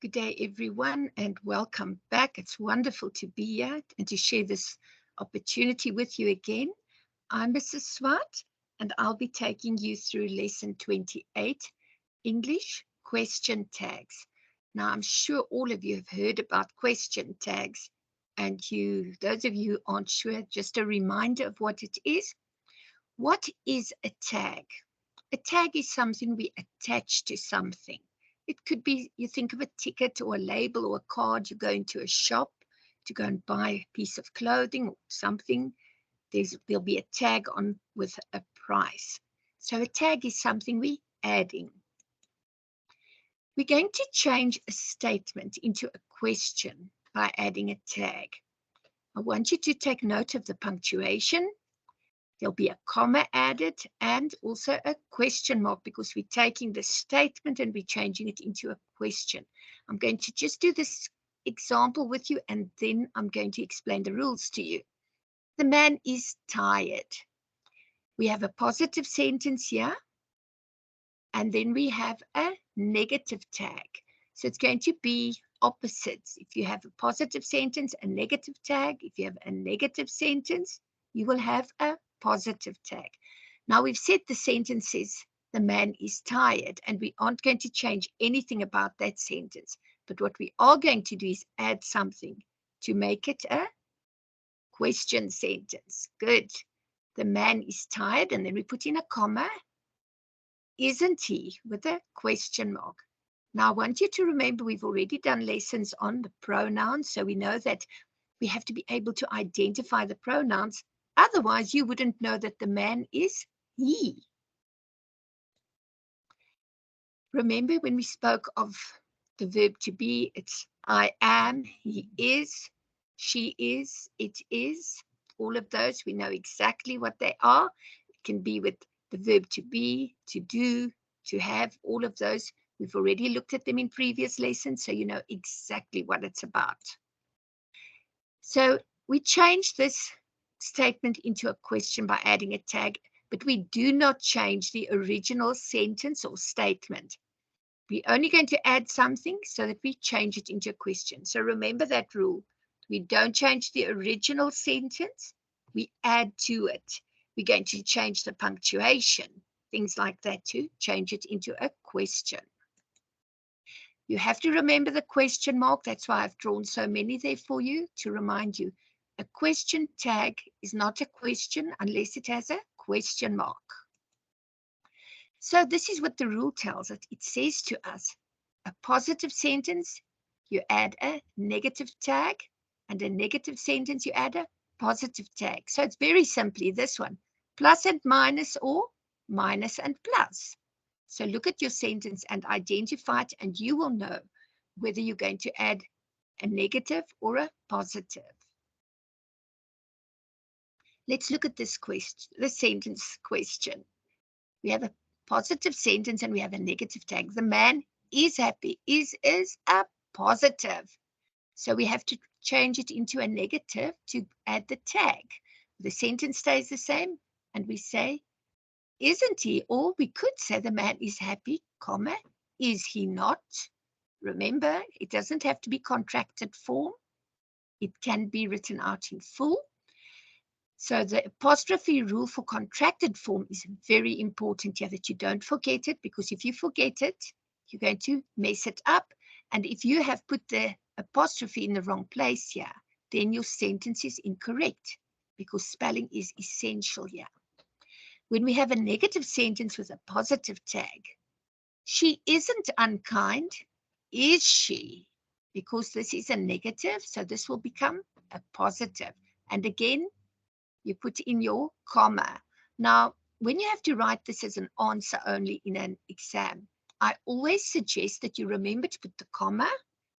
Good day, everyone, and welcome back. It's wonderful to be here and to share this opportunity with you again. I'm Mrs. Swart, and I'll be taking you through lesson 28, English question tags. Now, I'm sure all of you have heard about question tags, and those of you who aren't sure, just a reminder of what it is. What is a tag? A tag is something we attach to something. It could be, you think of a ticket or a label or a card, you go into a shop to go and buy a piece of clothing or something. There'll be a tag on with a price. So a tag is something we add in. We're going to change a statement into a question by adding a tag. I want you to take note of the punctuation. There'll be a comma added and also a question mark because we're taking the statement and we're changing it into a question. I'm going to just do this example with you and then I'm going to explain the rules to you. The man is tired. We have a positive sentence here and then we have a negative tag. So it's going to be opposites. If you have a positive sentence, a negative tag. If you have a negative sentence, you will have a positive tag. Now we've said the sentence says the man is tired and we aren't going to change anything about that sentence. But what we are going to do is add something to make it a question sentence. Good. The man is tired and then we put in a comma. Isn't he? With a question mark. Now I want you to remember we've already done lessons on the pronouns. So we know that we have to be able to identify the pronouns. Otherwise, you wouldn't know that the man is he. Remember when we spoke of the verb to be, it's I am, he is, she is, it is. All of those, we know exactly what they are. It can be with the verb to be, to do, to have, all of those. We've already looked at them in previous lessons, so you know exactly what it's about. So we change this statement into a question by adding a tag, but we do not change the original sentence or statement. We're only going to add something so that we change it into a question. So remember that rule. We don't change the original sentence. We add to it. We're going to change the punctuation, things like that to change it into a question. You have to remember the question mark. That's why I've drawn so many there for you to remind you. A question tag is not a question unless it has a question mark. So this is what the rule tells us. It says to us, a positive sentence, you add a negative tag, and a negative sentence, you add a positive tag. So it's very simply this one, plus and minus or minus and plus. So look at your sentence and identify it, and you will know whether you're going to add a negative or a positive. Let's look at this question, the sentence question. We have a positive sentence and we have a negative tag. The man is happy. Is a positive. So we have to change it into a negative to add the tag. The sentence stays the same and we say, isn't he? Or we could say the man is happy, comma, is he not? Remember, it doesn't have to be contracted form. It can be written out in full. So the apostrophe rule for contracted form is very important here that you don't forget it, because if you forget it, you're going to mess it up. And if you have put the apostrophe in the wrong place here, then your sentence is incorrect, because spelling is essential here. When we have a negative sentence with a positive tag, she isn't unkind, is she? Because this is a negative, so this will become a positive. And again, you put in your comma. Now, when you have to write this as an answer only in an exam, I always suggest that you remember to put the comma.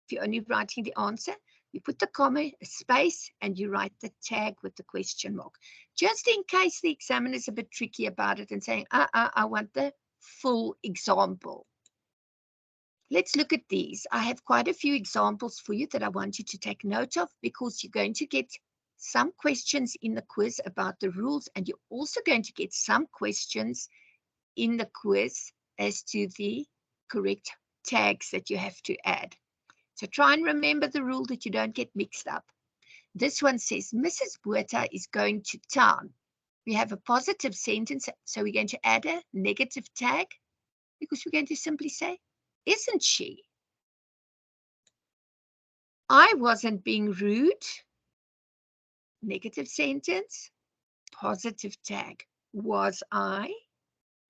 If you're only writing the answer, you put the comma, a space, and you write the tag with the question mark. Just in case the examiner is a bit tricky about it and saying, I want the full example. Let's look at these. I have quite a few examples for you that I want you to take note of, because you're going to get some questions in the quiz about the rules, and you're also going to get some questions in the quiz as to the correct tags that you have to add. So try and remember the rule that you don't get mixed up. This one says, Mrs. Buerta is going to town. We have a positive sentence, so we're going to add a negative tag because we're going to simply say, isn't she? I wasn't being rude. Negative sentence, positive tag. Was I?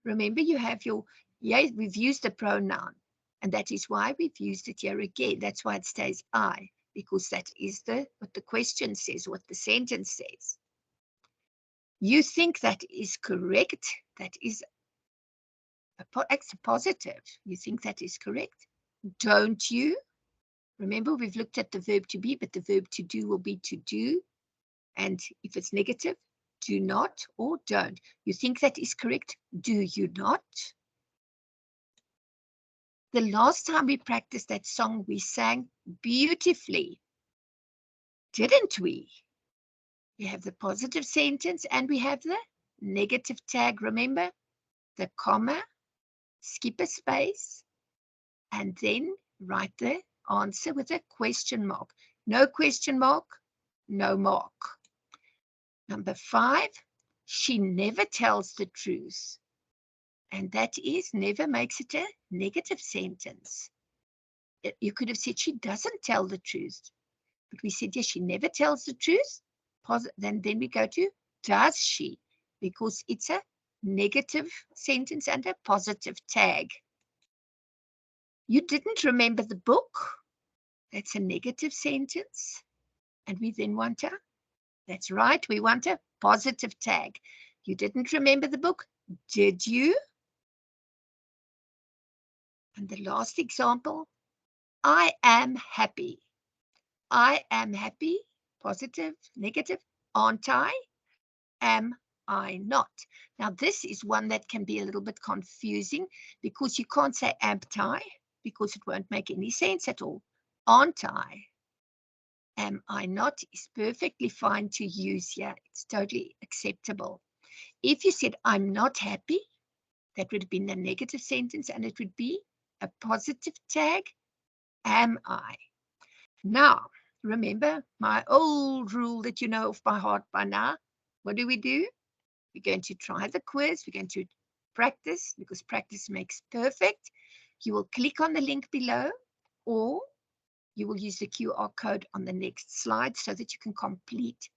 Remember, you have your, yeah, we've used the pronoun, and that is why we've used it here again. That's why it stays I, because that is what the question says, what the sentence says. You think that is correct. That is a positive. You think that is correct. Don't you? Remember, we've looked at the verb to be, but the verb to do will be to do. And if it's negative, do not or don't. You think that is correct. Do you not? The last time we practiced that song, we sang beautifully. Didn't we? We have the positive sentence and we have the negative tag. Remember, the comma, skip a space, and then write the answer with a question mark. No question mark, no mark. Number 5, she never tells the truth. And that is, never makes it a negative sentence. You could have said she doesn't tell the truth. But we said, yes, she never tells the truth. Then we go to, does she? Because it's a negative sentence and a positive tag. You didn't remember the book. That's a negative sentence. And we then want a, that's right, we want a positive tag. You didn't remember the book, did you? And the last example, I am happy. I am happy, positive, negative, aren't I? Am I not? Now, this is one that can be a little bit confusing because you can't say am I because it won't make any sense at all. Aren't I? Am I not is perfectly fine to use here. It's totally acceptable. If you said I'm not happy, that would have been a negative sentence and it would be a positive tag. Am I? Now, remember my old rule that you know off by heart by now. What do? We're going to try the quiz. We're going to practice because practice makes perfect. You will click on the link below or you will use the QR code on the next slide so that you can complete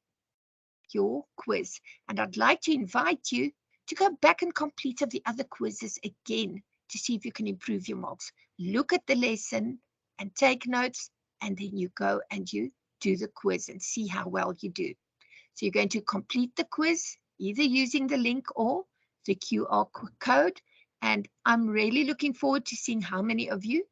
your quiz. And I'd like to invite you to go back and complete the other quizzes again to see if you can improve your marks. Look at the lesson and take notes, and then you go and you do the quiz and see how well you do. So you're going to complete the quiz either using the link or the QR code. And I'm really looking forward to seeing how many of you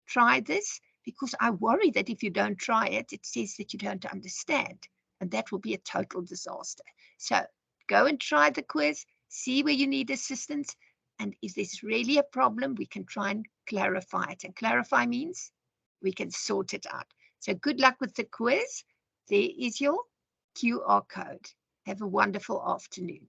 try this, because I worry that if you don't try it, it says that you don't understand, and that will be a total disaster. So go and try the quiz, see where you need assistance, and if there's really a problem, we can try and clarify it. And clarify means we can sort it out. So good luck with the quiz. There is your QR code. Have a wonderful afternoon.